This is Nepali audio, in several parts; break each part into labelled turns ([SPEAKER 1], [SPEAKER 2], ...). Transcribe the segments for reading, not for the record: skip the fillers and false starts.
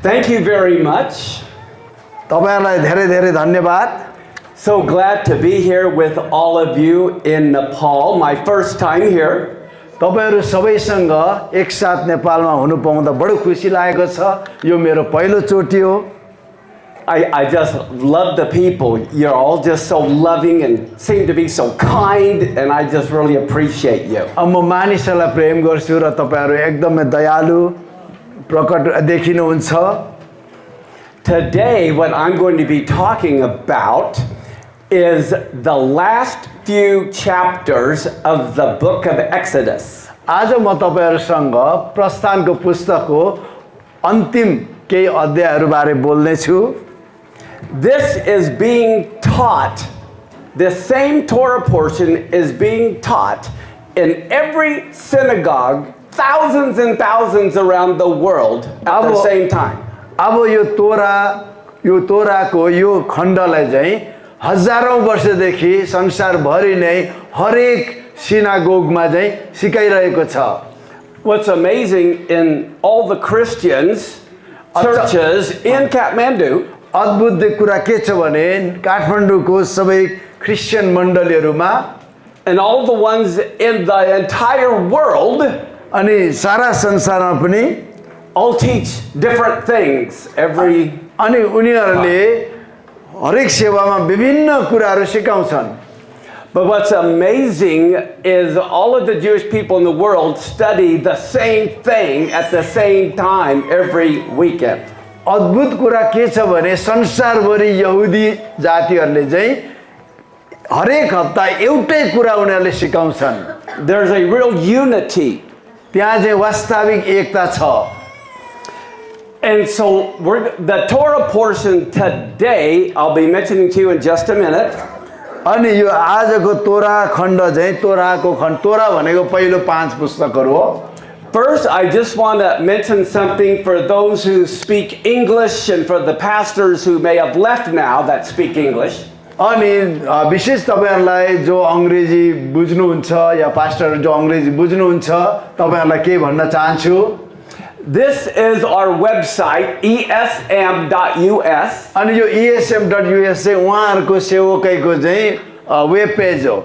[SPEAKER 1] Thank you very much.
[SPEAKER 2] तपाईहरुलाई धेरै धेरै धन्यवाद.
[SPEAKER 1] So glad to be here with all of you in Nepal. My first time here.
[SPEAKER 2] तपाईहरु सबैसँग एकसाथ नेपालमा हुनु पाउँदा बडो खुसी लागेको छ. यो मेरो पहिलो चोटी हो.
[SPEAKER 1] I just love the people. You're all just so loving and seem to be so kind, and I just really appreciate you.
[SPEAKER 2] म मानिसहरूलाई प्रेम गर्छु र तपाईहरु एकदमै दयालु प्रकट देखिनुहुन्छ.
[SPEAKER 1] Today, what I'm going to be talking about is the last few chapters of the book of Exodus.
[SPEAKER 2] आज म तपाईहरुसँग प्रस्थानको पुस्तकको अन्तिम केही अध्यायहरु बारे बोल्ने छु.
[SPEAKER 1] This is being taught, the same Torah portion is being taught in every synagogue, thousands and thousands around the world at the same time.
[SPEAKER 2] अब यो तोराको यो खण्डलाई चाहिँ हजारौं वर्षदेखि संसारभरि नै हरेक सिनागोगमा चाहिँ सिकाइरहेको छ.
[SPEAKER 1] What's amazing in all the Christians churches in Kathmandu,
[SPEAKER 2] अद्भुत कुरा के छ भने काठमाडौँको सबै Christian मण्डलीहरुमा
[SPEAKER 1] and all the ones in the entire world
[SPEAKER 2] अनि सारा संसारमा पनि
[SPEAKER 1] all teach different things every
[SPEAKER 2] अनि उनीहरुले हरेक सेवामा विभिन्न कुराहरु सिकाउँछन्.
[SPEAKER 1] But what's amazing is all of the Jewish people in the world study the same thing at the same time every weekend.
[SPEAKER 2] अद्भुत कुरा के छ भने संसारभरि यहुदी जातिहरुले चाहिँ हरेक हप्ता एउटै कुरा उनीहरुले सिकाउँछन्.
[SPEAKER 1] There's a real unity.
[SPEAKER 2] त्यहाँ चाहिँ वास्तविक एकता छ.
[SPEAKER 1] And so the Torah portion today, I'll be mentioning to you in just a minute.
[SPEAKER 2] अनि यो आजको तोरा खण्ड चाहिँ तोरा भनेको पहिलो 5 पुस्तकहरु हो.
[SPEAKER 1] First, I just want to mention something for those who speak English and for the pastors who may have left now that speak English.
[SPEAKER 2] अनि विशेष तपाईहरुलाई जो अंग्रेजी बुझ्नुहुन्छ या पास्टर जो अंग्रेजी बुझ्नुहुन्छ तपाईहरुलाई के भन्न चाहन्छु.
[SPEAKER 1] This is our website esm.us.
[SPEAKER 2] अनि यो esm.us चाहिँ उहाँहरुको सेवकैको चाहिँ वेब पेज हो.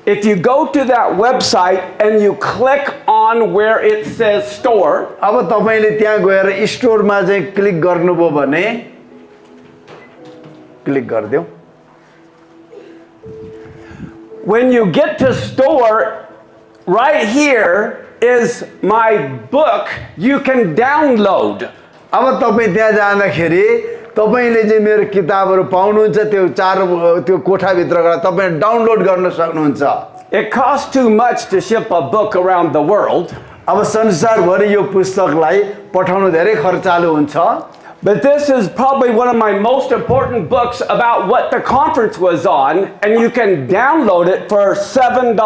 [SPEAKER 1] If you go to that website and you click on where it says store,
[SPEAKER 2] अब तपाईले त्यहाँ गएर स्टोरमा चाहिँ क्लिक गर्नुभयो भने click गर्दियौ.
[SPEAKER 1] when you get to store, right here is my book you can download.
[SPEAKER 2] अब तपाई त्यहाँ जाँदाखेरि तपाईले चाहिँ मेरो किताबहरु पाउनुहुन्छ. त्यो कोठा भित्र गएर तपाई डाउनलोड गर्न सक्नुहुन्छ.
[SPEAKER 1] It costs too much to ship a book around the world.
[SPEAKER 2] अब संसारभरि यो पुस्तकलाई पठाउनु धेरै खर्चालु हुन्छ.
[SPEAKER 1] But this is probably one of my most important books about what the conference was on, and you can download it for $7.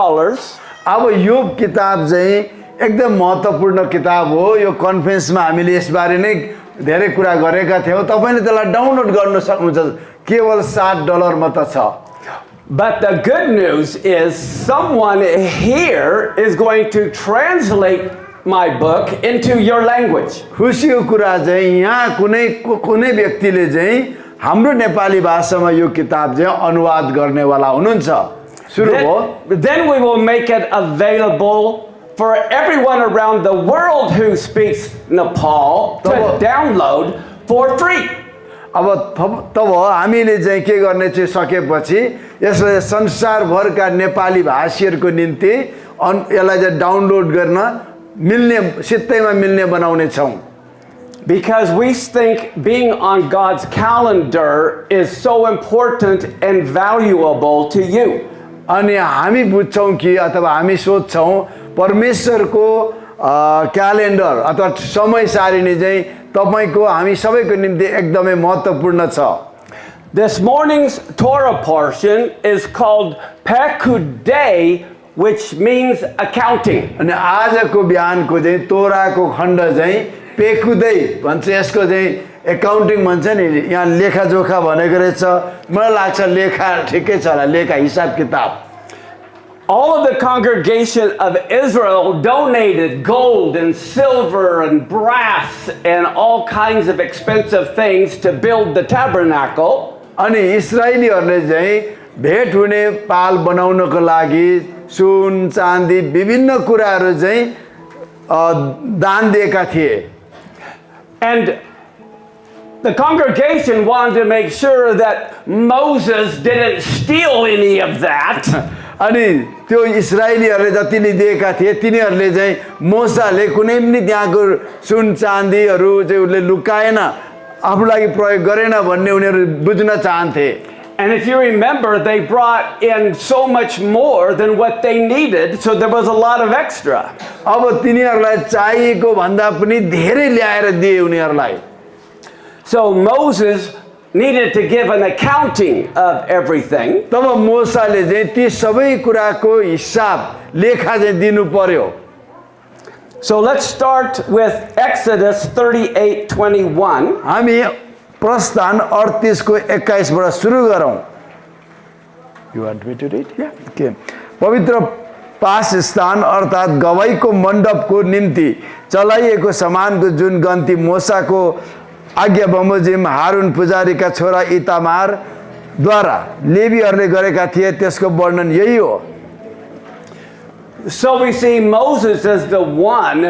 [SPEAKER 2] अब यो किताब चाहिँ एकदम महत्त्वपूर्ण किताब हो. यो कन्फरेन्समा हामीले यसबारे नै धेरै कुरा गरेका थियौं. तपाईले त्यसलाई डाउनलोड गर्न सक्नुहुन्छ. केवल $7 मात्र छ.
[SPEAKER 1] But the good news is someone here is going to translate my book into your language.
[SPEAKER 2] खुशीको कुरा चाहिँ यहाँ कुनै व्यक्तिले चाहिँ हाम्रो नेपाली भाषामा यो किताब चाहिँ अनुवाद गर्नेवाला हुनुहुन्छ. सुरु हो.
[SPEAKER 1] Then we will make it available for everyone around the world who speaks Nepal to download for free.
[SPEAKER 2] अब तब हामीले चाहिँ के गर्ने चाहिँ सकेपछि यसलाई संसारभरका नेपाली भाषीहरुको निम्ति यसलाई चाहिँ डाउनलोड गर्न मिल्ने सित्तैमा मिल्ने बनाउने छौं.
[SPEAKER 1] Because we think being on God's calendar is so important and valuable to you.
[SPEAKER 2] अनि हामी बुझ्छौं कि अथवा हामी सोच्छौं परमेश्वरको क्यालेन्डर अथवा समय सारिणी चाहिँ तपाईको हामी सबैको निम्ति एकदमै महत्त्वपूर्ण छ.
[SPEAKER 1] This morning's Torah portion is called Pekudei, which means accounting.
[SPEAKER 2] अनि आजको बिहानको चाहिँ तोराको खण्ड चाहिँ पेकुदै भन्छ. यसको चाहिँ एकाउन्टिङ भन्छ नि. यहाँ लेखाजोखा भनेको रहेछ. मलाई लाग्छ लेखा ठिकै छ होला. लेखा हिसाब किताब.
[SPEAKER 1] All of the congregation of Israel donated gold and silver and brass and all kinds of expensive things to build the tabernacle.
[SPEAKER 2] अनि इस्राएलीहरूले चाहिँ भेट हुने पाल बनाउनको लागि सुन चाँदी विभिन्न कुराहरू चाहिँ दान दिएका थिए
[SPEAKER 1] And the congregation wanted to make sure that Moses didn't steal any of that.
[SPEAKER 2] अनि त्यो इस्राएलीहरूले जतिले दिएका थिए तिनीहरूले चाहिँ मोसाले कुनै पनि त्यहाँको सुन चाँदीहरू चाहिँ उसले लुकाएन आफ्नो लागि प्रयोग गरेन भन्ने उनीहरू बुझ्न चाहन्थे
[SPEAKER 1] And if you remember, they brought in so much more than what they needed, so there was a lot of extra.
[SPEAKER 2] अब तिनीहरूलाई चाहिएको भन्दा पनि धेरै ल्याएर दिए उनीहरूलाई
[SPEAKER 1] So Moses needed to give an accounting of everything.
[SPEAKER 2] तब मोसाले चाहिँ ती सबै कुराको हिसाब लेखा चाहिँ दिनु पर्यो
[SPEAKER 1] So let's start with Exodus 38:21.
[SPEAKER 2] हामी प्रस्थान 38 को 21 बाट सुरु गरौँ You want me to read?
[SPEAKER 1] Yeah.
[SPEAKER 2] Okay. पवित्र पास स्थान अर्थात गवाईको मण्डपको निम्ति चलाइएको सामानको जुन गन्ती मोसाको आज्ञा बमोजिम हारून पुजारीका छोरा इतामार द्वारा लेवीहरूले गरेका थिए त्यसको वर्णन यही हो
[SPEAKER 1] So we see Moses as the one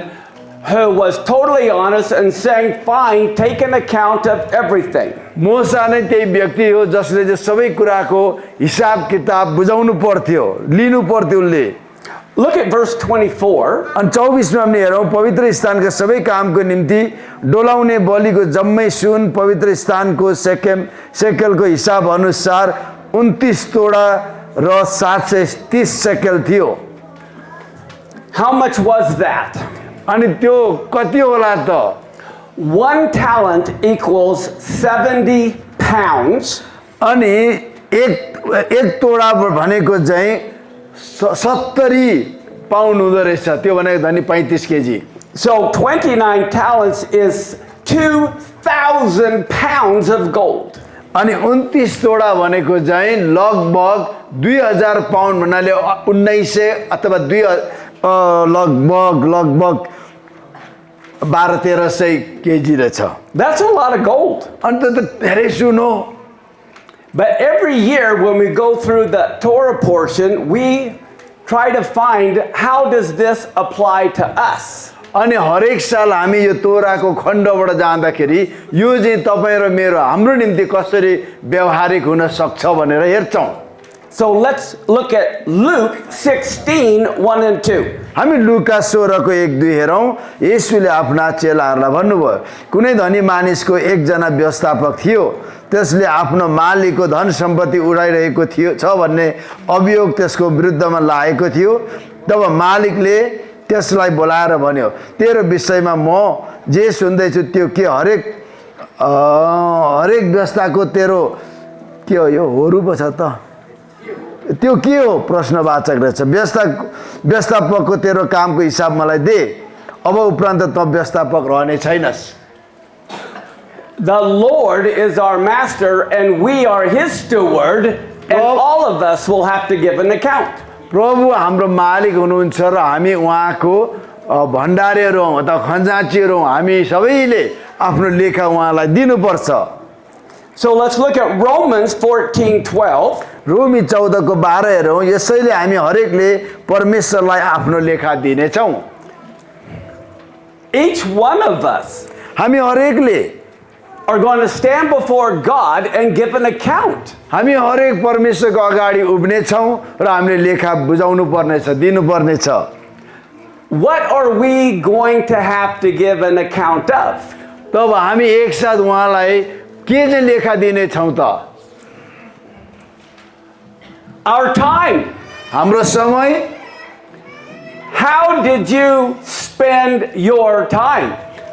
[SPEAKER 1] who was totally honest and saying, fine, take an account of everything.
[SPEAKER 2] मोसा नै त्यही व्यक्ति हो जसले चाहिँ सबै कुराको हिसाब किताब बुझाउनु पर्थ्यो लिनु पर्थ्यो उनले
[SPEAKER 1] Look at verse 24.
[SPEAKER 2] अनि 24 मा पनि हेरौँ पवित्र स्थानका सबै कामको निम्ति डोलाउने बलिको जम्मै सुन पवित्र स्थानको सेकेलको हिसाब अनुसार 29 तोडा र 730 सेकेल थियो
[SPEAKER 1] How much was that?
[SPEAKER 2] अनि त्यो कति होला त
[SPEAKER 1] 1 talent equals 70 pounds.
[SPEAKER 2] अनि एक तोडा भनेको चाहिँ 70 पाउन्ड हुँदो रहेछ त्यो भनेको धनी 35 KG
[SPEAKER 1] So 29 talents is 2,000 pounds of gold.
[SPEAKER 2] अनि 29 तोडा भनेको चाहिँ लगभग 2000 पाउन्ड भन्नाले 1900 अथवा लगभग 1200-1300 केजी रहेछ
[SPEAKER 1] That's a lot of gold.
[SPEAKER 2] अनि त धेरै सुन हो
[SPEAKER 1] But every year when we go through the Torah portion, we try to find how does this apply to us.
[SPEAKER 2] अनि हरेक साल हामी यो तोराको खण्डबाट जाँदाखेरि यो चाहिँ तपाईं र मेरो हाम्रो निम्ति कसरी व्यवहारिक हुन सक्छ भनेर हेर्छौं
[SPEAKER 1] So let's look at Luke 16:1 and 2.
[SPEAKER 2] हामी लुका 16 को 1-2 हेरौं येशूले आफ्ना चेलाहरूलाई भन्नुभयो कुनै धनी मानिसको एकजना व्यवस्थापक थियो त्यसले आफ्नो मालिकको धन सम्पत्ति उडाइरहेको थियो छ भन्ने अभियोग त्यसको विरुद्धमा लागेको थियो तब मालिकले त्यसलाई बोलाएर भन्यो तेरो विषयमा म जे सुन्दै छु त्यो के हरेक व्यवस्थाको तेरो के हो यो होरु पो छ त त्यो के हो प्रश्नवाचक रहेछ व्यवस्थापकको तेरो कामको हिसाब मलाई दे अब उपरान्त त व्यवस्थापक रहने छैनस्
[SPEAKER 1] The Lord is our master and we are his steward and all of us will have to give an account.
[SPEAKER 2] प्रभु हाम्रो मालिक हुनुहुन्छ र हामी उहाँको भण्डारीहरू हौं अथवा खजान्चीहरू हौं हामी सबैले आफ्नो लेखा उहाँलाई दिनुपर्छ
[SPEAKER 1] So let's look at Romans 14:12.
[SPEAKER 2] रोमी 14 को 12 हेरौं यसैले हामी हरेकले परमेश्वरलाई आफ्नो लेखा दिनेछौं
[SPEAKER 1] Each one of us
[SPEAKER 2] हामी हरेकले
[SPEAKER 1] are going to stand before God and give an account.
[SPEAKER 2] हामी हरेक परमेश्वरको अगाडि उभिने छौं र हामीले लेखा बुझाउनु पर्नेछ दिनु पर्नेछ
[SPEAKER 1] What are we going to have to give an account of?
[SPEAKER 2] तब हामी एकसाथ उहाँलाई के चाहिँ लेखा दिने छौं त
[SPEAKER 1] Our time.
[SPEAKER 2] हाम्रो समय
[SPEAKER 1] How did you spend your time?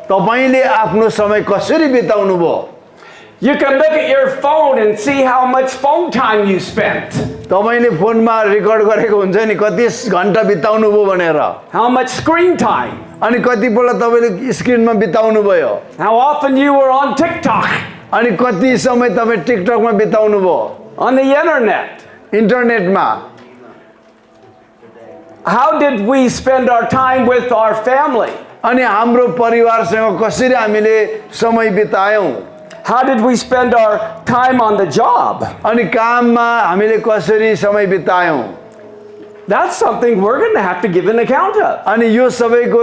[SPEAKER 2] तपाईले आफ्नो समय कसरी बिताउनु भयो
[SPEAKER 1] You can look at your phone and see how much phone time you spent.
[SPEAKER 2] तपाईले फोनमा रेकर्ड गरेको हुन्छ नि कति घण्टा बिताउनु भयो भनेर
[SPEAKER 1] How much screen time?
[SPEAKER 2] अनि कति पल्ट तपाईले स्क्रिनमा बिताउनु भयो
[SPEAKER 1] How often you were on TikTok?
[SPEAKER 2] अनि कति समय तपाई टिकटकमा बिताउनु भयो
[SPEAKER 1] On the internet?
[SPEAKER 2] इन्टरनेटमा
[SPEAKER 1] How did we spend our time with our family?
[SPEAKER 2] अनि हाम्रो परिवारसँग कसरी हामीले समय बितायौं?
[SPEAKER 1] How did we spend our time on the job?
[SPEAKER 2] अनि काममा हामीले कसरी समय बितायौं?
[SPEAKER 1] That's something we're going to have to give an account of.
[SPEAKER 2] अनि यो सबैको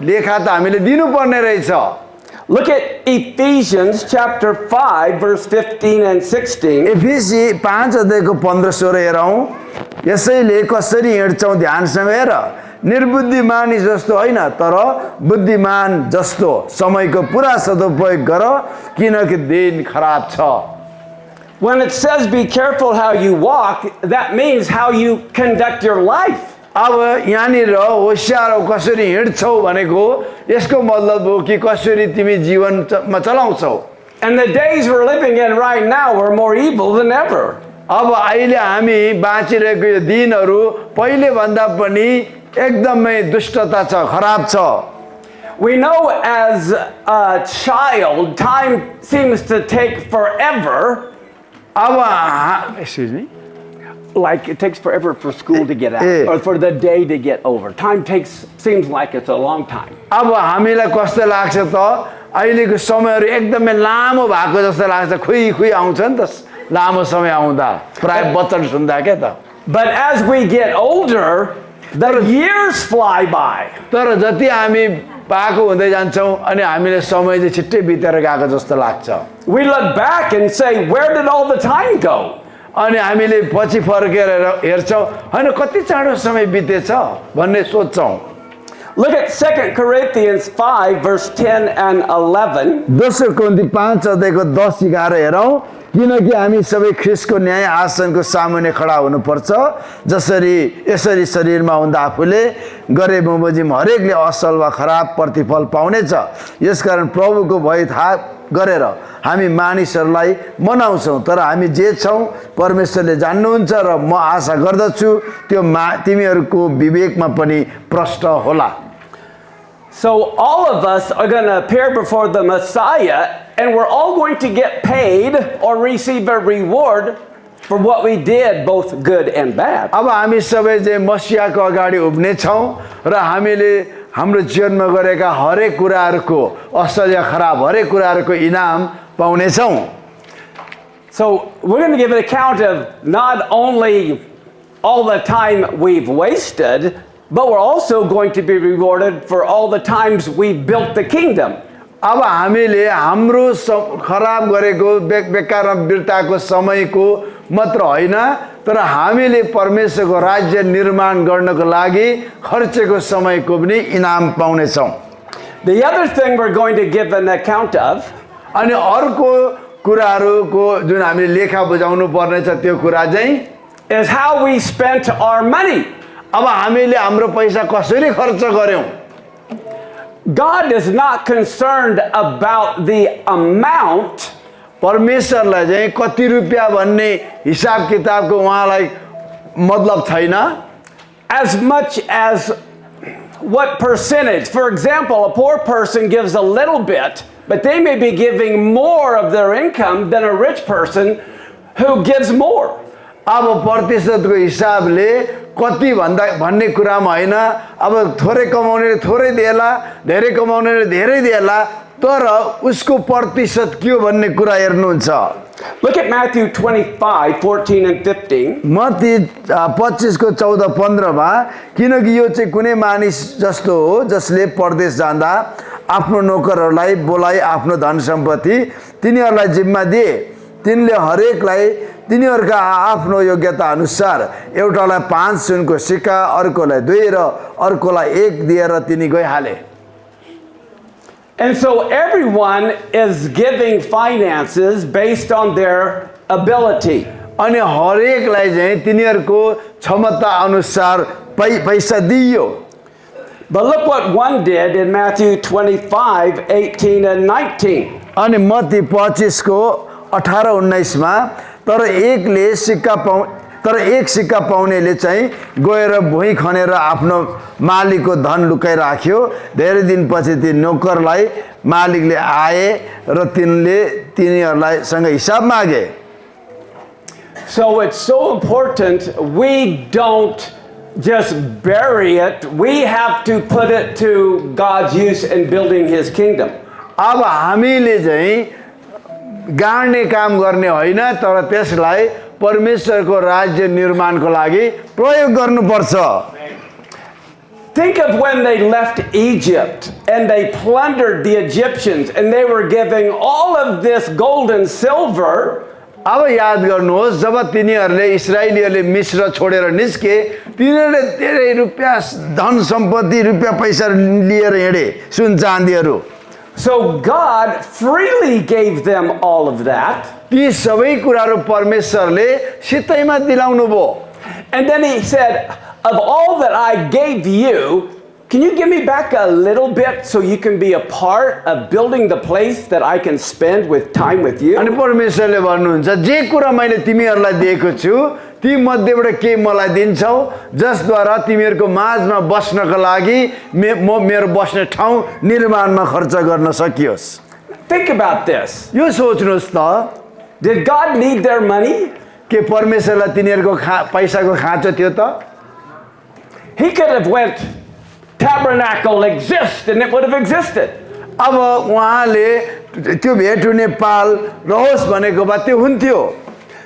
[SPEAKER 2] लेखा त हामीले दिनुपर्ने रहेछ.
[SPEAKER 1] Look at Ephesians chapter 5 verse 15 and 16.
[SPEAKER 2] एफिसी 5 अध्यायको 15-16 हेरौं. यसैले कसरी हिँड्छौं ध्यानसँग हेर. निर्बुद्धिमानी जस्तो होइन तर बुद्धिमान जस्तो समयको पुरा सदुपयोग गर किनकि दिन खराब छ.
[SPEAKER 1] When it says be careful how you walk, that means how you conduct your life.
[SPEAKER 2] अब यहाँनिर होशियार हो कसरी हिँड्छौ भनेको यसको मतलब हो कि कसरी तिमी जीवनमा चलाउँछौ.
[SPEAKER 1] And the days we're living in right now are more evil than ever.
[SPEAKER 2] अब अहिले हामी बाँचिरहेको यो दिनहरू पहिले भन्दा पनि एकदमै दुष्टता छ, खराब छ.
[SPEAKER 1] We know as a child, time seems to take forever.
[SPEAKER 2] Excuse me.
[SPEAKER 1] Like it takes forever for school to get out or for the day to get over. Time seems like it's a long time.
[SPEAKER 2] अब हामीलाई कस्तो लाग्छ त अहिलेको समयहरू एकदमै लामो भएको जस्तो लाग्छ. खुइ आउँछ नि त लामो समय आउँदा प्राय वचन सुन्दा के त.
[SPEAKER 1] But as we get older, the years fly by.
[SPEAKER 2] तर जति हामी पाको हुँदै जान्छौं अनि हामीले समय चाहिँ छिट्टै बितेर गएको जस्तो लाग्छ.
[SPEAKER 1] We look back and say, where did all the time go?
[SPEAKER 2] अनि हामीले पछि फर्केर हेर्छौं हैन कति चाँडो समय बितेछ भन्ने सोच्छौं.
[SPEAKER 1] Look at 2 Corinthians 5 verse 10 and 11.
[SPEAKER 2] दोस्रो कोरिन्थी 5 अध्यायको 10-11 हेरौं. किनकि हामी सबै ख्रीष्टको न्याय आसनको सामुन्ने खडा हुनुपर्छ. यसरी शरीरमा हुँदा आफूले गरे बमोजिम हरेकले असल वा खराब प्रतिफल पाउनेछ. यसकारण प्रभुको भय थाहा गरेर हामी मानिसहरूलाई मनाउँछौं. तर हामी जे छौं परमेश्वरले जान्नुहुन्छ र म आशा गर्दछु त्यो तिमीहरूको विवेकमा पनि प्रष्ट होला.
[SPEAKER 1] So all of us are going to appear before the Messiah, and we're all going to get paid or receive a reward for what we did, both good and bad.
[SPEAKER 2] अब हामी सबै चाहिँ मसीहाको अगाडि उभिने छौं र हामीले हाम्रो जीवनमा गरेका हरेक कुराहरूको असल या खराब हरेक कुराहरूको इनाम पाउने छौं.
[SPEAKER 1] So we're going to give an account of not only all the time we've wasted, but we're also going to be rewarded for all the times we've built the kingdom.
[SPEAKER 2] अब हामीले हाम्रो खराब गरेको बेकारमा बिताएको समयको मात्र होइन तर हामीले परमेश्वरको राज्य निर्माण गर्नको लागि खर्चेको समयको पनि इनाम पाउने छौं.
[SPEAKER 1] The other thing we're going to give an account of,
[SPEAKER 2] अनि अर्को कुराहरुको जुन हामीले लेखा बुझाउनु पर्ने छ त्यो कुरा चाहिँ
[SPEAKER 1] is how we spent our money.
[SPEAKER 2] अब हामीले हाम्रो पैसा कसरी खर्च गर्यौं.
[SPEAKER 1] God is not concerned about the amount.
[SPEAKER 2] परमेश्वरलाई चाहिँ कति रुपैयाँ भन्ने हिसाब किताबको उहाँलाई मतलब छैन.
[SPEAKER 1] As much as what percentage. For example, a poor person gives a little bit, but they may be giving more of their income than a rich person who gives more.
[SPEAKER 2] अब प्रतिशतको हिसाबले कति भन्ने कुरामा हैन. अब थोरै कमाउनेले थोरै देला, धेरै कमाउनेले धेरै देला, तर उसको प्रतिशत के हो भन्ने कुरा हेर्नुहुन्छ.
[SPEAKER 1] Look at Matthew 25:14 and 15.
[SPEAKER 2] Matthew 25 को 14-15 मा किनकि यो चाहिँ कुनै मानिस जस्तो हो जसले परदेश जाँदा आफ्नो नोकरहरूलाई बोलाई आफ्नो धन सम्पत्ति तिनीहरूलाई जिम्मा दिए. तिनले हरेकलाई तिनीहरुका आफ्नो योग्यता अनुसार एउटालाई 5 सुनको सिक्का, अर्कोलाई 2 र अर्कोलाई 1 दिएर तिनी गइहाले.
[SPEAKER 1] And so everyone is giving finances based on their ability.
[SPEAKER 2] अनि हरेकलाई चाहिँ तिनीहरुको क्षमता अनुसार पैसा दियो.
[SPEAKER 1] But look what one did in Matthew 25:18 and 19.
[SPEAKER 2] अनि मत्ती 25 को 18-19 मा तर एक सिक्का पाउनेले चाहिँ गएर भुइँ खनेर आफ्नो मालिकको धन लुकाइ राख्यो. धेरै दिनपछि ती नोकरलाई मालिकले आए र तिनीहरुलाई सँग हिसाब मागे.
[SPEAKER 1] So it's so important we don't just bury it. We have to put it to God's use in building His kingdom.
[SPEAKER 2] अब हामीले चाहिँ गाड्ने काम गर्ने होइन तर त्यसलाई परमेश्वरको राज्य निर्माणको लागि प्रयोग गर्नुपर्छ।
[SPEAKER 1] Think of when they left Egypt and they plundered the Egyptians and they were giving all of this gold and silver.
[SPEAKER 2] अब याद गर्नुहोस् जब तिनीहरूले इस्राएलीहरूले मिस्र छोडेर निस्के तिनीहरूले धेरै रुपैयाँ धन सम्पत्ति रुपैयाँ पैसा लिएर हिँडे सुन चाँदीहरू।
[SPEAKER 1] So God freely gave them all of that.
[SPEAKER 2] ती सबै कुराहरू परमेश्वरले सित्तैमा दिलाउनु भयो।
[SPEAKER 1] And then He said, of all that I gave you, can you give me back a little bit so you can be a part of building the place that I can spend with time with you?
[SPEAKER 2] अनि परमेश्वरले भन्नुहुन्छ जे कुरा मैले तिमीहरूलाई दिएको छु ती मध्येबाट के मलाई दिन्छौ जसद्वारा तिमीहरूको माझमा बस्नको लागि म मेरो बस्ने ठाउँ निर्माणमा खर्च गर्न सकियोस्।
[SPEAKER 1] Think about this.
[SPEAKER 2] यो सोच्नुहोस् त
[SPEAKER 1] Did God need their money?
[SPEAKER 2] के परमेश्वरलाई तिनीहरूको पैसाको खाँचो थियो त?
[SPEAKER 1] He could have went, tabernacle exists, and it would have existed.
[SPEAKER 2] अब उहाँले त्यो भेट हुने पाल रहोस् भनेको भए त्यो हुन्थ्यो।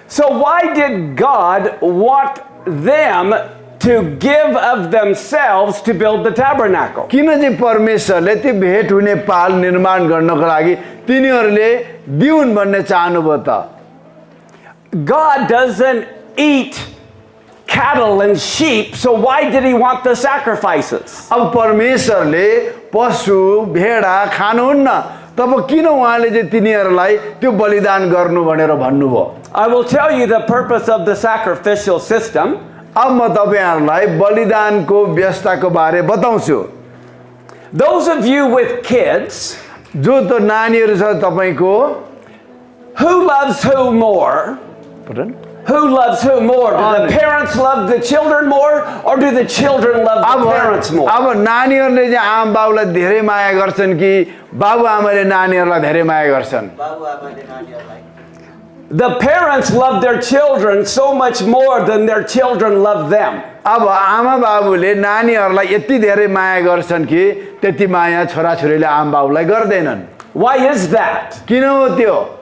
[SPEAKER 1] So why did God want them to give of themselves to build the tabernacle?
[SPEAKER 2] किन चाहिँ परमेश्वरले त्यो भेट हुने पाल निर्माण गर्नको लागि तिनीहरूले दिउन् भन्ने चाहनुभयो त?
[SPEAKER 1] God doesn't eat cattle and sheep, so why did He want the sacrifices?
[SPEAKER 2] अब परमेश्वरले पशु भेडा खानुहुन्न तब किन उहाँले चाहिँ तिनीहरूलाई त्यो बलिदान गर्नु भनेर भन्नुभयो?
[SPEAKER 1] I will tell you the purpose of the sacrificial system.
[SPEAKER 2] अब म तपाईहरुलाई बलिदानको व्यवस्थाको बारे बताउँछु।
[SPEAKER 1] Those of you with kids,
[SPEAKER 2] जो त नानीहरु छ तपाईको,
[SPEAKER 1] who loves who more? Who loves who more? Do the parents love the children more, or do the children love the parents more?
[SPEAKER 2] अब नानीहरुले चाहिँ आमा बाबुलाई धेरै माया गर्छन् कि बाबु आमाले नानीहरुलाई धेरै माया गर्छन्?
[SPEAKER 3] बाबु आमाले नानीहरुलाई।
[SPEAKER 1] The parents love their children so much more than their children love them.
[SPEAKER 2] अब आमा बाबुले नानीहरुलाई यति धेरै माया गर्छन् कि त्यति माया छोराछोरीले आमा बाबुलाई गर्दैनन्।
[SPEAKER 1] Why is that?
[SPEAKER 2] किन हो त्यो?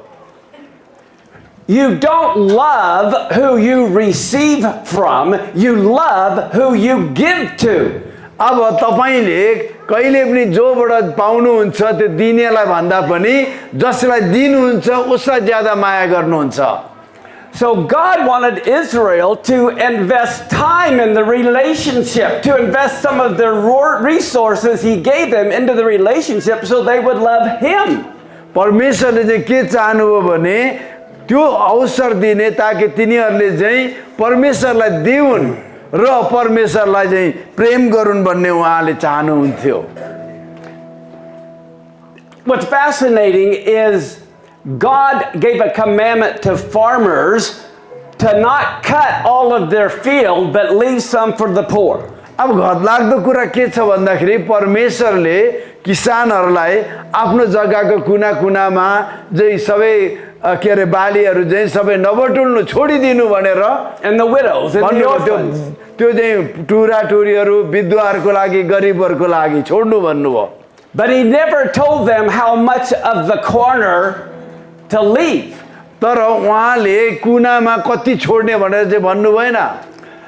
[SPEAKER 1] You don't love who you receive from, you love who you give to.
[SPEAKER 2] अब तपाईले कहिले पनि जोबाट पाउनुहुन्छ त्यो दिनेलाई भन्दा पनि जसलाई दिनुहुन्छ उसलाई ज्यादा माया गर्नुहुन्छ।
[SPEAKER 1] So God wanted Israel to invest time in the relationship, to invest some of their resources He gave them into the relationship so they would love Him.
[SPEAKER 2] परमेश्वरले चाहिँ के चाहनुभयो भने त्यो अवसर दिने ताकि तिनीहरूले चाहिँ परमेश्वरलाई दिउन् र परमेश्वरलाई चाहिँ प्रेम गरून् भन्ने उहाँले चाहनुहुन्थ्यो।
[SPEAKER 1] What's fascinating is God gave a commandment to farmers to not cut all of their field but leave some for the poor.
[SPEAKER 2] अब घतलाग्दो कुरा के छ भन्दाखेरि परमेश्वरले किसानहरूलाई आफ्नो जग्गाको कुना-कुनामा चाहिँ सबै के रे बालीहरु चाहिँ सबै नबटुल्नु छोडिदिनु भनेर
[SPEAKER 1] and the widows and the orphans.
[SPEAKER 2] त्यो चाहिँ टुरा-टुरीहरु विधवाहरुको लागि गरिबहरुको लागि छोड्नु भन्नुभयो।
[SPEAKER 1] But He never told them how much of the corner to leave.
[SPEAKER 2] तर उहाँले कुनामा कति छोड्ने भनेर चाहिँ भन्नु भएन।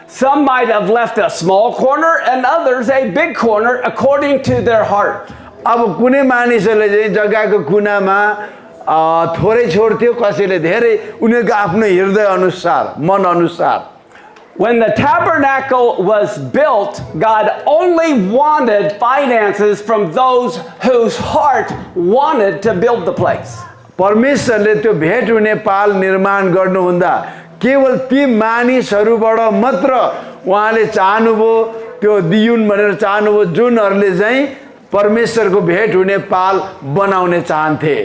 [SPEAKER 1] Some might have left a small corner and others a big corner according to their heart.
[SPEAKER 2] अब कुनै मानिसले चाहिँ जग्गाको कुनामा थोरै छोड्थ्यो कसैले धेरै उनीहरुको आफ्नो हृदय अनुसार मन अनुसार।
[SPEAKER 1] When the tabernacle was built, God only wanted finances from those whose heart wanted to build the place.
[SPEAKER 2] परमेश्वरले त्यो भेट हुने पाल निर्माण गर्नुहुँदा केवल ती मानिसहरुबाट मात्र उहाँले चाहनुभयो त्यो दियुन् भनेर चाहनुभयो जुनहरुले चाहिँ परमेश्वरको भेट हुने पाल बनाउने चाहन्थे।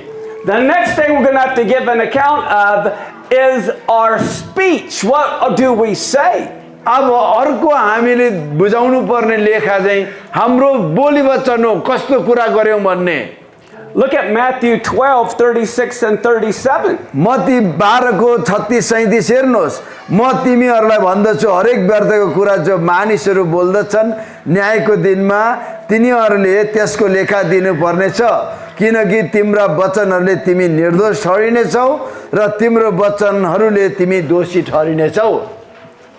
[SPEAKER 1] The next thing we're going to have to give an account of is our speech. What do we say?
[SPEAKER 2] अब अर्को हामीले बुझाउनु पर्ने लेखा चाहिँ हाम्रो बोली वचन हो कस्तो कुरा गर्यौं भन्ने।
[SPEAKER 1] Look at Matthew 12, 36 and 37.
[SPEAKER 2] Matthew 12 को 36-37 हेर्नुहोस्। म तिमीहरूलाई भन्दछु हरेक व्यर्थको कुरा जो मानिसहरू बोल्दछन् न्यायको दिनमा तिनीहरूले त्यसको लेखा दिनुपर्नेछ, किनकि तिम्रा वचनहरूले तिमी निर्दोष ठहरिनेछौ र तिम्रो वचनहरूले तिमी दोषी ठहरिनेछौ।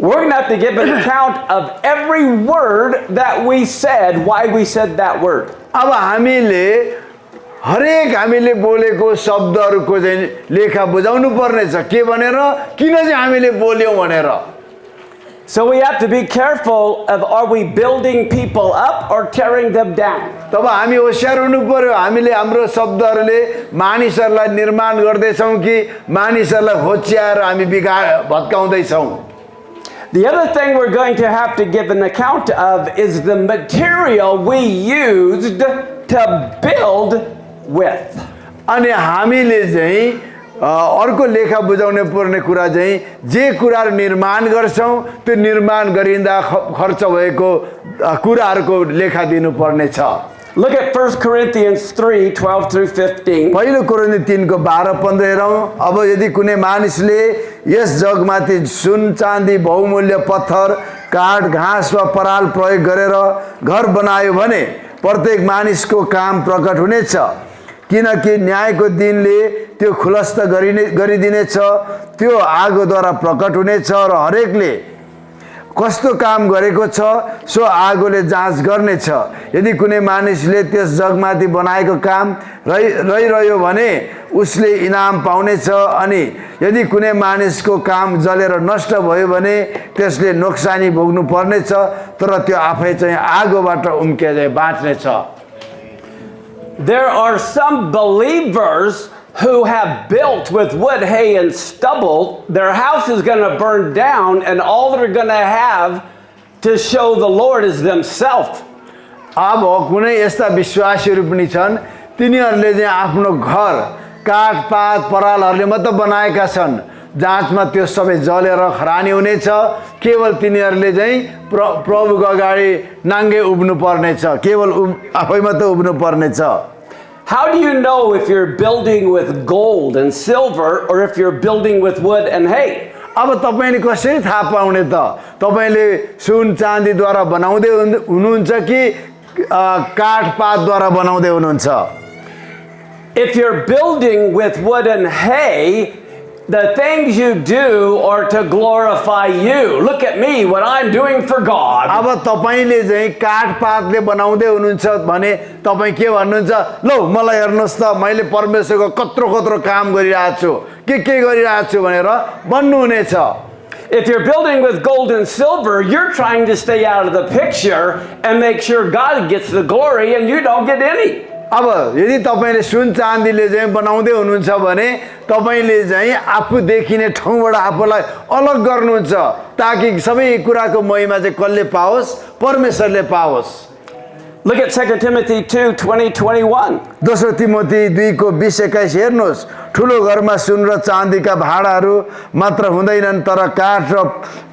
[SPEAKER 1] We're going to have to give an account of every word that we said, why we said that word.
[SPEAKER 2] अब हामीले बोलेको शब्दहरूको चाहिँ लेखा बुझाउनु पर्नेछ, के भनेर, किन चाहिँ हामीले बोल्यौं भनेर।
[SPEAKER 1] So we have to be careful of, are we building people up or tearing them down?
[SPEAKER 2] तब हामी होशियार हुनु पर्यो, हामीले हाम्रो शब्दहरूले मानिसहरूलाई निर्माण गर्दैछौं कि मानिसहरूलाई होच्याएर हामी भत्काउँदैछौं।
[SPEAKER 1] The other thing we're going to have to give an account of is the material we used to build with.
[SPEAKER 2] अनि हामीले चाहिँ अर्को लेखा बुझाउने पर्ने कुरा चाहिँ जे कुराहरु निर्माण गर्छौं त्यो निर्माण गरिँदा खर्च भएको कुराहरुको लेखा दिनु पर्ने छ।
[SPEAKER 1] Look at 1 Corinthians 3, 12 through 15.
[SPEAKER 2] पहिलो कोरिन्थी 3 को 12-15 हेरौं। अब यदि कुनै मानिसले यस जगमाथि सुन चाँदी बहुमूल्य पत्थर काठ घाँस वा पराल प्रयोग गरेर घर बनायो भने प्रत्येक मानिसको काम प्रकट हुनेछ, किनकि न्यायको दिनले त्यो खुलस्त गरिदिनेछ। त्यो आगोद्वारा प्रकट हुनेछ र हरेकले कस्तो काम गरेको छ सो आगोले जाँच गर्नेछ। यदि कुनै मानिसले त्यस जगमाथि बनाएको काम रहिरह्यो भने उसले इनाम पाउनेछ, अनि यदि कुनै मानिसको काम जलेर नष्ट भयो भने त्यसले नोक्सानी भोग्नु पर्नेछ, तर त्यो आफै चाहिँ आगोबाट उम्के चाहिँ बाँच्नेछ।
[SPEAKER 1] There are some believers who have built with wood, hay, and stubble. Their house is going to burn down, and all they're going to have to show the Lord is themselves.
[SPEAKER 2] अब कुनै यस्ता विश्वासीहरू पनि छन्, तिनीहरूले चाहिँ आफ्नो घर काठ पात परालहरूले मात्र बनाएका छन्, जाँचमा त्यो सबै जलेर खरानी हुनेछ। केवल तिनीहरूले चाहिँ प्रभुको अगाडि नाङ्गे उभिनु पर्नेछ, केवल आफै मात्र उभिनु पर्नेछ।
[SPEAKER 1] How do you know if you're building with gold and silver or if you're building with wood and hay?
[SPEAKER 2] अब तपाईले कसरी थाहा पाउने त? तपाईले सुन चाँदीद्वारा बनाउँदै हुनुहुन्छ कि काठ पातद्वारा बनाउँदै हुनुहुन्छ?
[SPEAKER 1] If you're building with wood and hay, the things you do are to glorify you. Look at me, what I'm doing for God.
[SPEAKER 2] अब तपाईले चाहिँ काठ पातले बनाउँदै हुनुहुन्छ भने तपाई के भन्नुहुन्छ? ल मलाई हेर्नुस् त, मैले परमेश्वरको कत्रो काम गरिरहेको छु, के गरिरहेको छु भनेर भन्नु हुनेछ।
[SPEAKER 1] If you're building with gold and silver, you're trying to stay out of the picture and make sure God gets the glory and you don't get any.
[SPEAKER 2] अब यदि तपाईले सुन चाँदीले चाहिँ बनाउँदै हुनुहुन्छ भने तपाईले चाहिँ आफू देखिने ठाउँबाट आफूलाई अलग गर्नुहुन्छ, ताकि सबै कुराको महिमा चाहिँ कसले पाओस्? परमेश्वरले पाओस्।
[SPEAKER 1] Look at 2 Timothy 2, 20, 21.
[SPEAKER 2] दोस्रो तिमोथी 2 को 20-21 हेर्नुहोस्। ठुलो घरमा सुन र चाँदीका भाँडाहरू मात्र हुँदैनन्, तर काठ र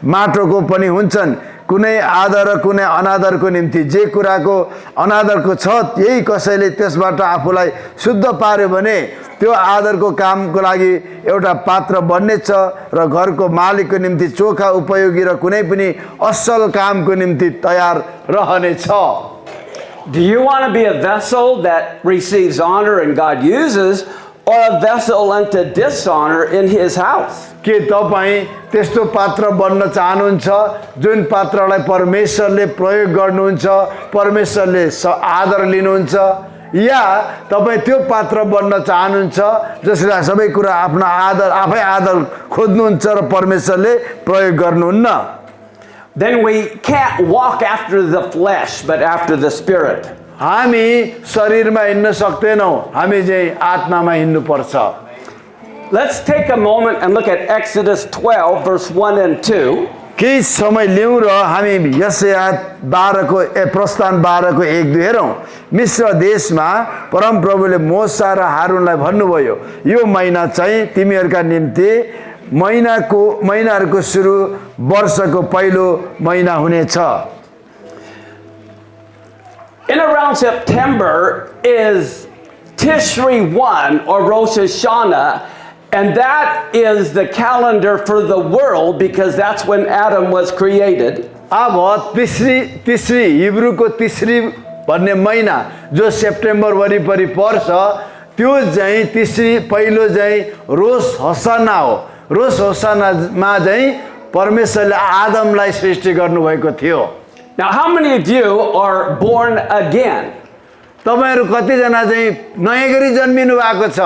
[SPEAKER 2] माटोको पनि हुन्छन्। कुनै आदर र कुनै अनादरको निम्ति जे कुराको अनादरको छ, यही कसैले त्यसबाट आफूलाई शुद्ध पार्यो भने त्यो आदरको कामको लागि एउटा पात्र बन्नेछ र घरको मालिकको निम्ति चोखा उपयोगी र कुनै पनि असल कामको निम्ति तयार रहनेछ।
[SPEAKER 1] Do you want to be a vessel that receives honor and God uses, or a vessel unto dishonor in His house?
[SPEAKER 2] के तपाई त्यस्तो पात्र बन्न चाहनुहुन्छ जुन पात्रलाई परमेश्वरले प्रयोग गर्नुहुन्छ, परमेश्वरले आदर लिनुहुन्छ, या तपाई त्यो पात्र बन्न चाहनुहुन्छ जसले सबै कुरा आफ्नो आदर आफै आदर खोज्नुहुन्छ र परमेश्वरले प्रयोग गर्नुहुन्न?
[SPEAKER 1] Then we can't walk after the flesh, but after the Spirit.
[SPEAKER 2] हामी शरीरमा हिँड्न सक्दैनौं, हामी चाहिँ आत्मामा हिँड्नु पर्छ।
[SPEAKER 1] Let's take a moment and look at Exodus 12, verse 1 and 2.
[SPEAKER 2] केही समय लिउँ र हामी यशाया 12 को प्रस्थान 12 को 1-2 हेरौं। मिस्र देशमा परम प्रभुले मोसा र हारूनलाई भन्नुभयो, यो महिना चाहिँ तिमीहरूका निम्ति महिनाहरूको सुरु वर्षको पहिलो महिना हुनेछ।
[SPEAKER 1] In around September is Tishri 1 or Rosh Hashanah, and that is the calendar for the world because that's when Adam was created.
[SPEAKER 2] अब तिस्री हिब्रूको तिस्री भन्ने महिना जो सेप्टेम्बर वरिपरि पर्छ त्यो चाहिँ तिस्री पहिलो चाहिँ रोश हसाना हो। रोश हसानामा चाहिँ परमेश्वरले आदमलाई सृष्टि गर्नुभएको थियो।
[SPEAKER 1] Now, how many of you are born again?
[SPEAKER 2] तपाईहरु कतिजना चाहिँ नयाँ गरी जन्मिनु भएको छ?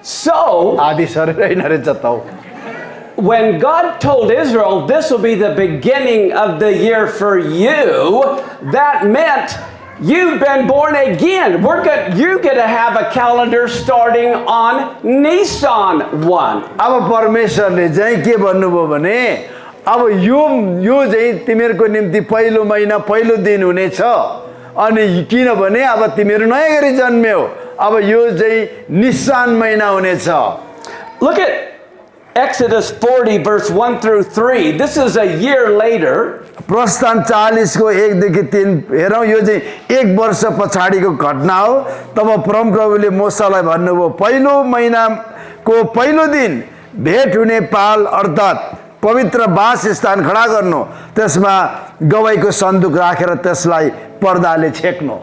[SPEAKER 1] So,
[SPEAKER 2] आदि सरेर हैन रहेछ त।
[SPEAKER 1] when God told Israel, this will be the beginning of the year for you, that meant you've been born again. You're going to have a calendar starting on Nisan 1.
[SPEAKER 2] अब परमेश्वरले चाहिँ के भन्नुभयो भने अब यो चाहिँ तिमीहरुको निम्ति पहिलो महिना पहिलो दिन हुनेछ अनि किनभने अब तिमीहरु नयाँ गरी जन्म्यौ अब यो चाहिँ निसान महिना हुनेछ।
[SPEAKER 1] Look at Exodus 40 verse 1 through 3. This is a year later.
[SPEAKER 2] प्रस्थान 40 को 1 देखि 3 हेरौं यो चाहिँ 1 वर्ष पछाडीको घटना हो। तब परमप्रभुले मोशालाई भन्नुभयो पहिलो महिनाको पहिलो दिन भेट हुने पाल अर्थात पवित्र वासस्थान खडा गर्नु त्यसमा गवाईको सन्दुक राखेर त्यसलाई पर्दाले छेक्नु।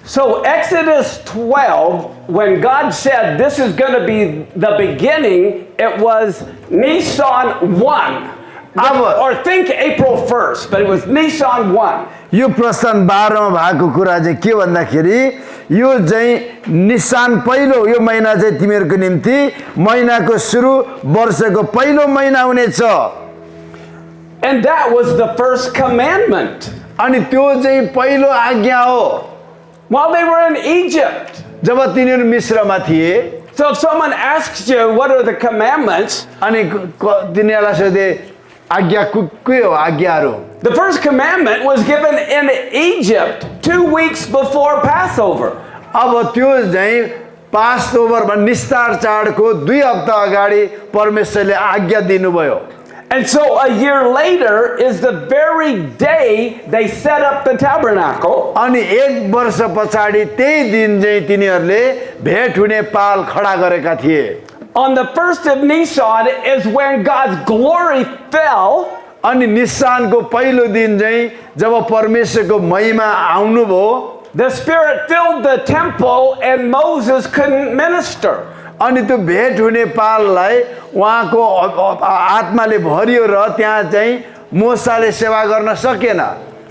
[SPEAKER 1] So Exodus 12, when God said this is going to be the beginning, it was Nisan 1. Or think April 1st, but it was Nisan 1.
[SPEAKER 2] यो प्रस्थान 12 मा भएको कुरा चाहिँ के भन्दाखेरि यो चाहिँ निसान पहिलो यो महिना चाहिँ तिमीहरुको निम्ति महिनाको सुरु वर्षको पहिलो महिना हुनेछ।
[SPEAKER 1] And that was the first commandment.
[SPEAKER 2] अनि त्यो चाहिँ पहिलो आज्ञा हो।
[SPEAKER 1] While they were in Egypt.
[SPEAKER 2] जब तिनीहरु मिस्रमा थिए।
[SPEAKER 1] So if someone asks you what are the commandments,
[SPEAKER 2] अनि तिनीहरुलाई सोधे आज्ञा के हो आज्ञाहरु?
[SPEAKER 1] The first commandment was given in Egypt 2 weeks before Passover.
[SPEAKER 2] अब त्यो चाहिँ पासओभर भन्ने निस्तार चाडको 2 हप्ता अगाडि परमेश्वरले आज्ञा दिनुभयो।
[SPEAKER 1] And so a year later is the very day they set up the tabernacle.
[SPEAKER 2] अनि 1 वर्ष पछाडी त्यही दिन चाहिँ तिनीहरुले भेट हुने पाल खडा गरेका थिए।
[SPEAKER 1] On the first of Nisan is when God's glory fell.
[SPEAKER 2] अनि निसानको पहिलो दिन चाहिँ जब परमेश्वरको महिमा आउनुभयो
[SPEAKER 1] The Spirit filled the temple and Moses couldn't minister.
[SPEAKER 2] अनि त्यो भेट हुने पाललाई उहाँको आत्माले भरियो र त्यहाँ चाहिँ मोसाले सेवा गर्न सकेन।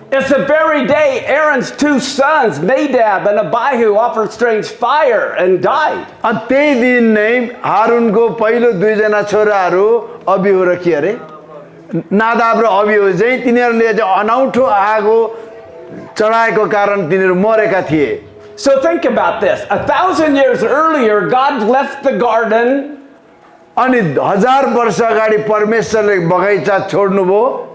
[SPEAKER 1] It's the very day Aaron's 2 sons, Nadab and Abihu, offered strange fire and died.
[SPEAKER 2] अनि त्यही दिन नै हारूनको पहिलो 2 जना छोराहरू अबिहु र के अरे नादाब र अबिहु चाहिँ तिनीहरुले चाहिँ अनौठो आगो चढाएको कारण तिनीहरु मरेका थिए।
[SPEAKER 1] So think about this. 1,000 years earlier, God left the garden.
[SPEAKER 2] अनि 1000 वर्ष अगाडि परमेश्वरले बगैँचा छोड्नुभयो।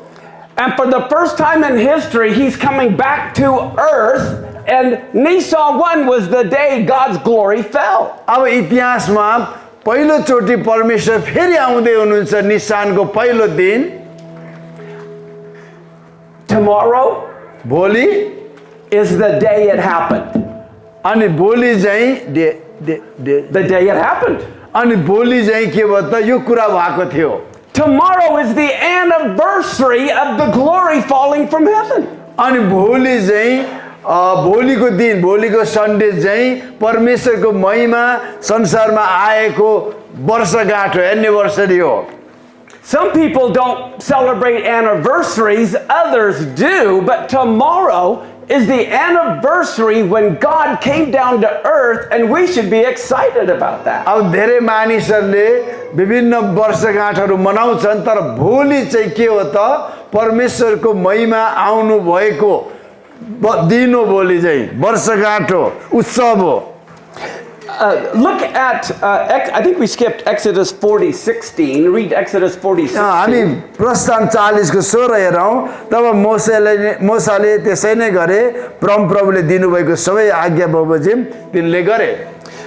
[SPEAKER 1] And for the first time in history, he's coming back to earth. And Nisan 1 was the day God's glory fell.
[SPEAKER 2] अब इतिहासमा पहिलो चोटी परमेश्वर फेरि आउँदै हुनुहुन्छ निसानको पहिलो दिन।
[SPEAKER 1] Tomorrow
[SPEAKER 2] भोलि
[SPEAKER 1] is the day it happened.
[SPEAKER 2] अनि भोलि चाहिँ
[SPEAKER 1] The day it happened.
[SPEAKER 2] अनि भोलि चाहिँ के भयो त यो कुरा भएको थियो।
[SPEAKER 1] Tomorrow is the anniversary of the glory falling from heaven.
[SPEAKER 2] अनि भोलि चाहिँ भोलिको दिन भोलिको सन्डे चाहिँ परमेश्वरको महिमा संसारमा आएको वर्षगाँठ हो एनिभर्सरी हो।
[SPEAKER 1] Some people don't celebrate anniversaries, others do, but tomorrow is the anniversary when God came down to earth, and we should be excited about that.
[SPEAKER 2] अब धेरै मानिसहरूले विभिन्न वर्षगाँठहरू मनाउँछन् तर भोलि चाहिँ के हो त परमेश्वरको महिमा आउनु भएको दिन हो। भोलि चाहिँ वर्षगाँठ हो उत्सव हो।
[SPEAKER 1] Look at, I think we skipped Exodus 40:16. Read Exodus 40:16.
[SPEAKER 2] हामी प्रस्थान 40 को 16 हेरौं तब मोसाले त्यसै नै गरे परमप्रभुले दिनुभएको सबै आज्ञा बमोजिम तिनले गरे।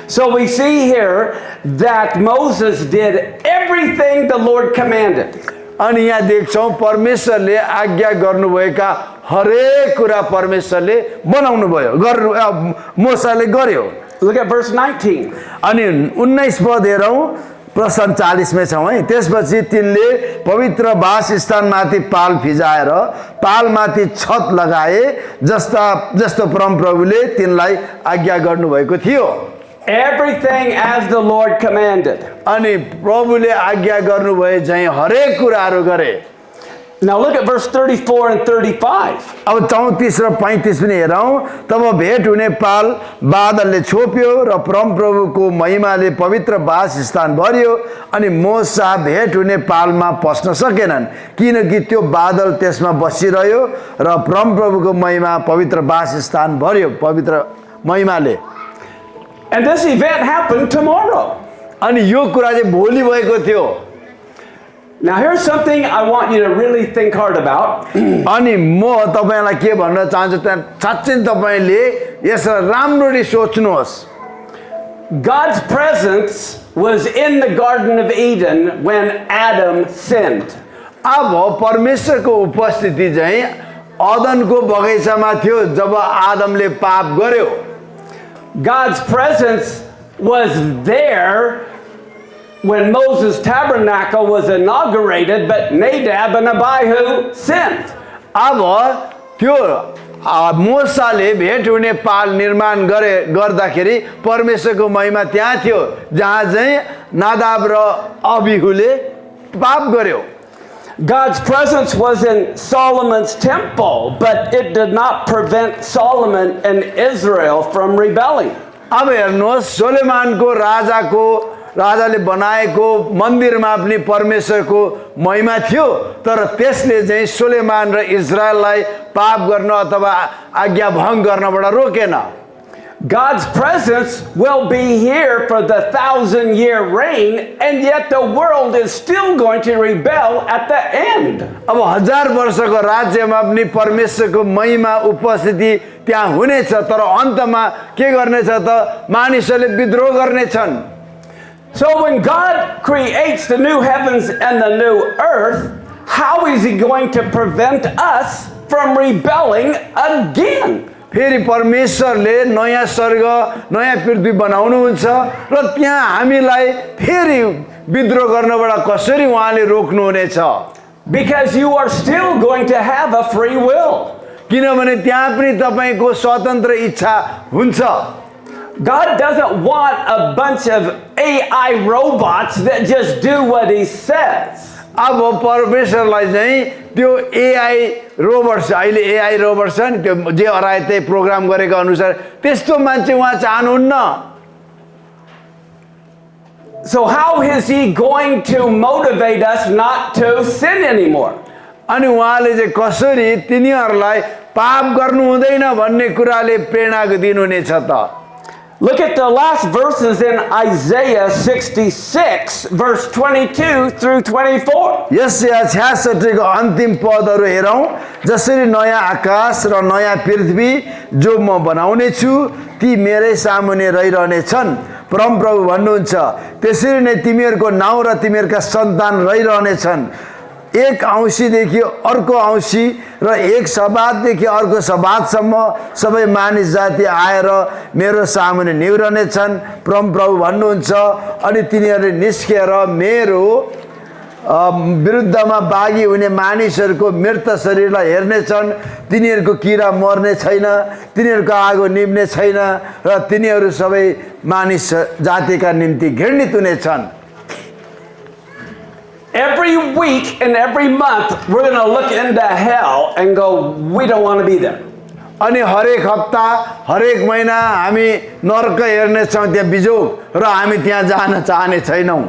[SPEAKER 1] So we see here that Moses did everything the Lord commanded.
[SPEAKER 2] अनि यहाँ देख्छौं परमेश्वरले आज्ञा गर्नुभएका हरेक कुरा परमेश्वरले बनाउनु भयो मोसाले गर्यो।
[SPEAKER 1] Look at verse 19.
[SPEAKER 2] अनि 19 पद हेरौँ, प्रश्न 40 में छौँ है। त्यसपछि तिनले पवित्र वासस्थानमाथि पाल फिजाएर पालमाथि छत लगाए जस्तो परमप्रभुले तिनलाई आज्ञा गर्नुभएको थियो।
[SPEAKER 1] Everything as the Lord commanded.
[SPEAKER 2] अनि प्रभुले आज्ञा गर्नुभए झैं हरेक कुराहरू गरे।
[SPEAKER 1] Now look at verse 34 and 35.
[SPEAKER 2] अब 34 र 35 पनि हेरौँ। तब भेट हुने पाल बादलले छोप्यो र परमप्रभुको महिमाले पवित्र वासस्थान भर्यो अनि मोसा भेट हुने पालमा पस्न सकेनन् किनकि त्यो बादल त्यसमा बसिरह्यो र परमप्रभुको महिमा पवित्र वासस्थान भर्यो पवित्र महिमाले।
[SPEAKER 1] And this event happened tomorrow.
[SPEAKER 2] अनि यो कुरा चाहिँ भोलि भएको थियो।
[SPEAKER 1] Now here's something I want you to really think hard about.
[SPEAKER 2] अनि म तपाईलाई के भन्न चाहन्छु त साच्चै तपाईले यसलाई राम्ररी सोच्नुहोस्।
[SPEAKER 1] God's presence was in the Garden of Eden when Adam sinned.
[SPEAKER 2] अब परमेश्वरको उपस्थिति चाहिँ अदनको बगैँचामा थियो जब आदमले पाप गर्यो।
[SPEAKER 1] God's presence was there when Moses' tabernacle was inaugurated, but Nadab and Abihu sinned.
[SPEAKER 2] अब त्यो मोसाले भेट हुने पाल निर्माण गर्दाखेरि परमेश्वरको महिमा त्यहाँ थियो जहाँ चाहिँ नादाब र अबिहुले पाप गर्यो।
[SPEAKER 1] God's presence was in Solomon's temple, but it did not prevent Solomon and Israel from rebelling.
[SPEAKER 2] अब हेर्नुहोस् सोलोमनको राजाले बनाएको मन्दिरमा पनि परमेश्वरको महिमा थियो तर त्यसले चाहिँ सोलोमन र इजरायललाई पाप गर्न अथवा आज्ञा भङ्ग गर्नबाट रोकेन।
[SPEAKER 1] God's presence will be here for the 1,000-year reign, and yet the world is still going to rebel at the end.
[SPEAKER 2] अब 1000 वर्षको राज्यमा पनि परमेश्वरको महिमा उपस्थिति त्यहाँ हुनेछ तर अन्तमा के गर्नेछ त मानिसहरूले विद्रोह गर्नेछन्।
[SPEAKER 1] So when God creates the new heavens and the new earth, how is he going to prevent us from rebelling again?
[SPEAKER 2] फेरि परमेश्वरले नयाँ स्वर्ग नयाँ पृथ्वी बनाउनुहुन्छ र त्यहाँ हामीलाई फेरि विद्रोह गर्नबाट कसरी उहाँले रोक्नुहुनेछ?
[SPEAKER 1] Because you are still going to have a free will.
[SPEAKER 2] किनभने त्यहाँ पनि तपाईको स्वतन्त्र इच्छा हुन्छ।
[SPEAKER 1] God doesn't want a bunch of AI robots that just do what he says.
[SPEAKER 2] अब परमेश्वरलाई चाहिँ त्यो एआई रोबोट्स अहिले एआई रोबोट्स छ नि त्यो जे हराए त्यही प्रोग्राम गरेको अनुसार त्यस्तो मान्छे उहाँ चाहनुहुन्न।
[SPEAKER 1] So how is he going to motivate us not to sin anymore?
[SPEAKER 2] अनि उहाँले चाहिँ कसरी तिनीहरूलाई पाप गर्नु हुँदैन भन्ने कुराले प्रेरणा दिनुहुनेछ त?
[SPEAKER 1] Look at the last verses in Isaiah 66, verse 22 through 24.
[SPEAKER 2] यसया 66 को अन्तिम पदहरू हेरौँ। जसरी नयाँ आकाश र नयाँ पृथ्वी जो म बनाउने छु ती मेरै सामुन्ने रहिरहने छन् परमप्रभु भन्नुहुन्छ त्यसरी नै तिमीहरूको नाउँ र तिमीहरूका सन्तान रहिरहने छन्। एक औँसीदेखि अर्को औँसी र एक सबातदेखि अर्को सबातसम्म सबै मानिस जाति आएर मेरो सामुन्ने निहुरने छन् परमप्रभु भन्नुहुन्छ। अनि तिनीहरूले निस्केर मेरो विरुद्धमा बागी हुने मानिसहरूको मृत शरीरलाई हेर्नेछन्। तिनीहरूको किरा मर्ने छैन तिनीहरूको आगो निभ्ने छैन र तिनीहरू सबै मानिस जातिका निम्ति घृणित हुनेछन्।
[SPEAKER 1] Every week and every month, we're going to look into hell and go, we don't want to be there.
[SPEAKER 2] अनि हरेक हप्ता हरेक महिना हामी नरक हेर्ने छौं त्यहाँ बिजोग र हामी त्यहाँ जान चाहने छैनौं।